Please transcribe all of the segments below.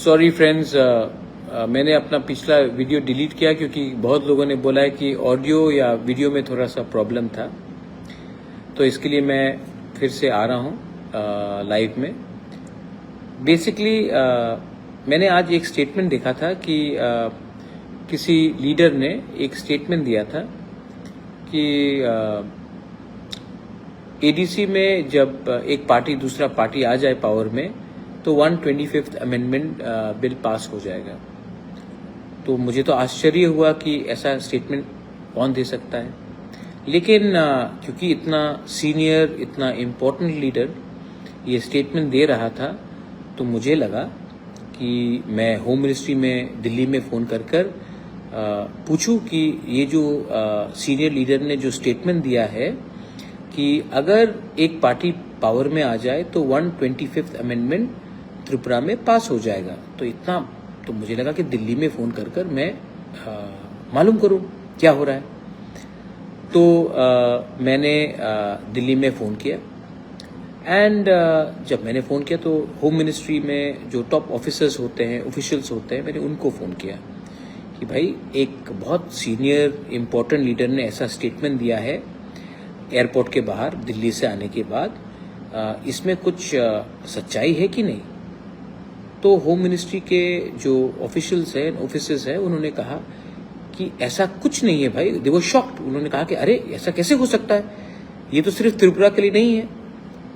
Sorry friends, मैंने अपना पिछला वीडियो डिलीट किया क्योंकि बहुत लोगों ने बोला है कि ऑडियो या वीडियो में थोड़ा सा प्रॉब्लम था। तो इसके लिए मैं फिर से आ रहा हूँ लाइव में। बेसिकली मैंने आज एक स्टेटमेंट देखा था कि किसी लीडर ने एक स्टेटमेंट दिया था कि एडीसी में जब एक पार्टी दूसरा पार्टी आ जाए पावर में तो 125th अमेंडमेंट बिल पास हो जाएगा। तो मुझे तो आश्चर्य हुआ कि ऐसा स्टेटमेंट कौन दे सकता है, लेकिन क्योंकि इतना सीनियर इतना इम्पोर्टेंट लीडर ये स्टेटमेंट दे रहा था तो मुझे लगा कि मैं होम मिनिस्ट्री में दिल्ली में फ़ोन कर पूछूं कि ये जो सीनियर लीडर ने जो स्टेटमेंट दिया है कि अगर एक पार्टी पावर में आ जाए तो 125th अमेंडमेंट त्रिपुरा में पास हो जाएगा। तो मुझे लगा कि दिल्ली में फ़ोन कर मैं मालूम करूं क्या हो रहा है। तो मैंने दिल्ली में फ़ोन किया एंड जब मैंने फ़ोन किया तो होम मिनिस्ट्री में जो टॉप ऑफिसर्स होते हैं, ऑफिशियल्स होते हैं, मैंने उनको फ़ोन किया कि भाई एक बहुत सीनियर इम्पोर्टेंट लीडर ने ऐसा स्टेटमेंट दिया है एयरपोर्ट के बाहर दिल्ली से आने के बाद, इसमें कुछ सच्चाई है कि नहीं। तो होम मिनिस्ट्री के जो ऑफिशियल्स हैं, ऑफिसर्स हैं, उन्होंने कहा कि ऐसा कुछ नहीं है भाई। दे वर शॉक्ड। उन्होंने कहा कि अरे ऐसा कैसे हो सकता है, ये तो सिर्फ त्रिपुरा के लिए नहीं है,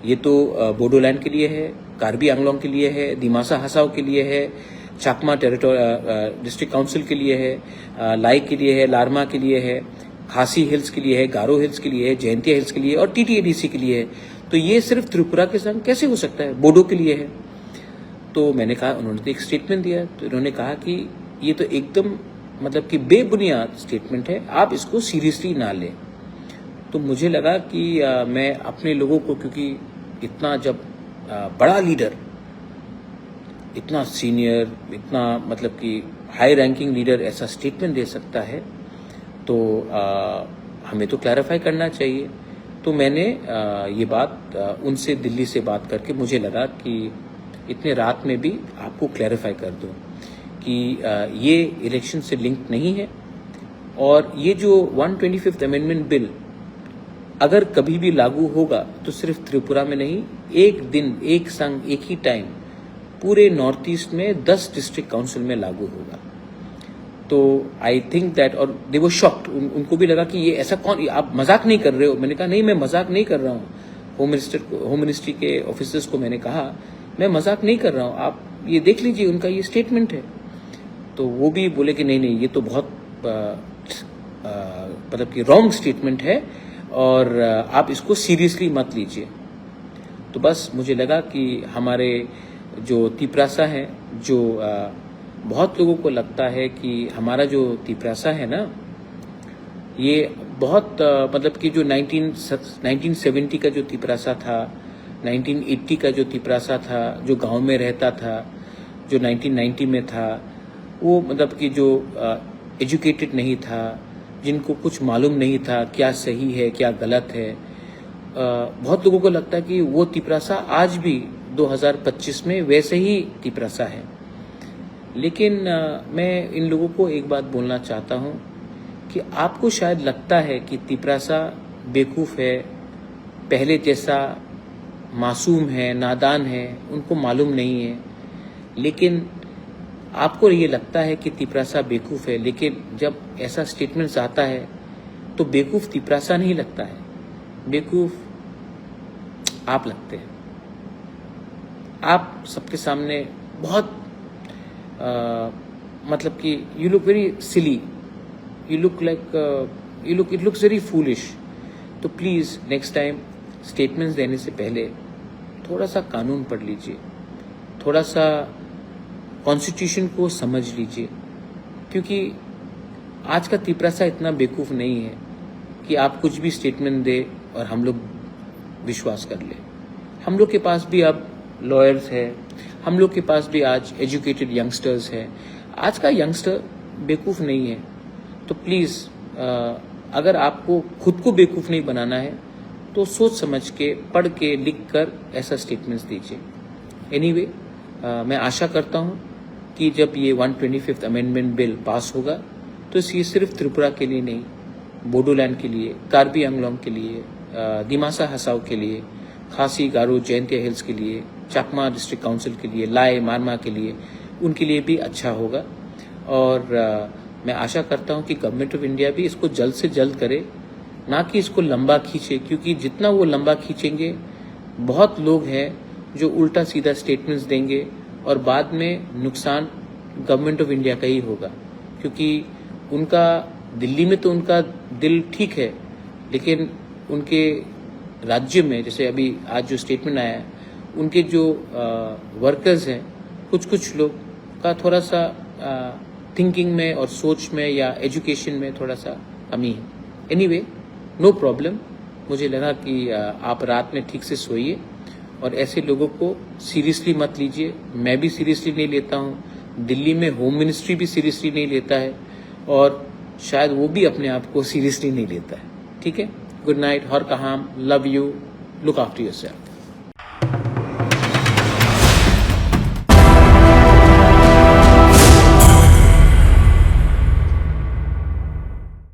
ये तो बोडोलैंड के लिए है, कार्बी आंगलोंग के लिए है, दिमासा हसाओ के लिए है, चाकमा डिस्ट्रिक्ट काउंसिल के लिए है, लाई के लिए है, लारमा के लिए है, खासी हिल्स के लिए है, गारो हिल्स के लिए है, जयंतिया हिल्स के लिए और टीटीएडीसी के लिए है। तो ये सिर्फ त्रिपुरा के संग कैसे हो सकता है, बोडो के लिए है। तो मैंने कहा, उन्होंने तो एक स्टेटमेंट दिया, तो इन्होंने कहा कि ये तो एकदम मतलब कि बेबुनियाद स्टेटमेंट है, आप इसको सीरियसली ना लें। तो मुझे लगा कि मैं अपने लोगों को, क्योंकि इतना जब बड़ा लीडर, इतना सीनियर, इतना मतलब कि हाई रैंकिंग लीडर ऐसा स्टेटमेंट दे सकता है तो हमें तो क्लैरिफाई करना चाहिए। तो मैंने ये बात उनसे दिल्ली से बात करके मुझे लगा कि इतने रात में भी आपको क्लैरिफाई कर दूं कि ये इलेक्शन से लिंक नहीं है और ये जो 125th अमेंडमेंट बिल अगर कभी भी लागू होगा तो सिर्फ त्रिपुरा में नहीं, एक दिन एक संग एक ही टाइम पूरे नॉर्थ ईस्ट में 10 डिस्ट्रिक्ट काउंसिल में लागू होगा। तो आई थिंक दैट, और दे वर शॉक्ड, उनको भी लगा कि ये ऐसा कौन, आप मजाक नहीं कर रहे हो। मैंने कहा नहीं, मैं मजाक नहीं कर रहा हूँ। होम मिनिस्ट्री के ऑफिसर्स को मैंने कहा मैं मजाक नहीं कर रहा हूँ, आप ये देख लीजिए, उनका ये स्टेटमेंट है। तो वो भी बोले कि नहीं ये तो बहुत मतलब कि रॉन्ग स्टेटमेंट है और आप इसको सीरियसली मत लीजिए। तो बस मुझे लगा कि हमारे जो तिपरासा हैं, जो बहुत लोगों को लगता है कि हमारा जो तिपरासा है ना, ये बहुत मतलब कि जो 1970 का जो तिपरासा था, 1980 का जो तिपरासा था, जो गांव में रहता था, जो 1990 में था, वो मतलब कि जो एजुकेटेड नहीं था, जिनको कुछ मालूम नहीं था क्या सही है क्या गलत है, बहुत लोगों को लगता है कि वो तिपरासा आज भी 2025 में वैसे ही तिपरासा है। लेकिन मैं इन लोगों को एक बात बोलना चाहता हूँ कि आपको शायद लगता है कि तिपरासा बेवकूफ़ है, पहले जैसा मासूम है, नादान है, उनको मालूम नहीं है। लेकिन आपको ये लगता है कि तिपरासा बेवकूफ़ है, लेकिन जब ऐसा स्टेटमेंट्स आता है तो बेवकूफ़ तिपरासा नहीं लगता है, बेवकूफ़ आप लगते हैं। आप सबके सामने बहुत मतलब कि you look very silly, you look like it looks very foolish. तो प्लीज़ नेक्स्ट टाइम स्टेटमेंट्स देने से पहले थोड़ा सा कानून पढ़ लीजिए, थोड़ा सा कॉन्स्टिट्यूशन को समझ लीजिए, क्योंकि आज का तिपरासा इतना बेवकूफ़ नहीं है कि आप कुछ भी स्टेटमेंट दे और हम लोग विश्वास कर ले। हम लोग के पास भी अब लॉयर्स है, हम लोग के पास भी आज एजुकेटेड यंगस्टर्स है। आज का यंगस्टर बेवकूफ़ नहीं है। तो प्लीज़ अगर आपको खुद को बेवकूफ़ नहीं बनाना है तो सोच समझ के, पढ़ के, लिख कर ऐसा स्टेटमेंट्स दीजिए। एनीवे, मैं आशा करता हूँ कि जब ये 125th अमेंडमेंट बिल पास होगा तो ये सिर्फ त्रिपुरा के लिए नहीं, बोडोलैंड के लिए, कार्बी आंगलोंग के लिए, दिमासा हसाओ के लिए, खासी गारो जयंतिया हिल्स के लिए, चाकमा डिस्ट्रिक्ट काउंसिल के लिए, लाए मारमा के लिए, उनके लिए भी अच्छा होगा। और मैं आशा करता हूं कि गवर्नमेंट ऑफ इंडिया भी इसको जल्द से जल्द करे, ना कि इसको लंबा खींचे, क्योंकि जितना वो लंबा खींचेंगे बहुत लोग हैं जो उल्टा सीधा स्टेटमेंट्स देंगे और बाद में नुकसान गवर्नमेंट ऑफ इंडिया का ही होगा। क्योंकि उनका दिल्ली में तो उनका दिल ठीक है, लेकिन उनके राज्य में जैसे अभी आज जो स्टेटमेंट आया है, उनके जो वर्कर्स हैं, कुछ लोग का थोड़ा सा थिंकिंग में और सोच में या एजुकेशन में थोड़ा सा कमी है। Anyway, no problem. मुझे लगा कि आप रात में ठीक से सोइए और ऐसे लोगों को सीरियसली मत लीजिए। मैं भी सीरियसली नहीं लेता हूँ, दिल्ली में होम मिनिस्ट्री भी सीरियसली नहीं लेता है और शायद वो भी अपने आप को सीरियसली नहीं लेता है। ठीक है, गुड नाइट, हर कहाम, love you, look after yourself.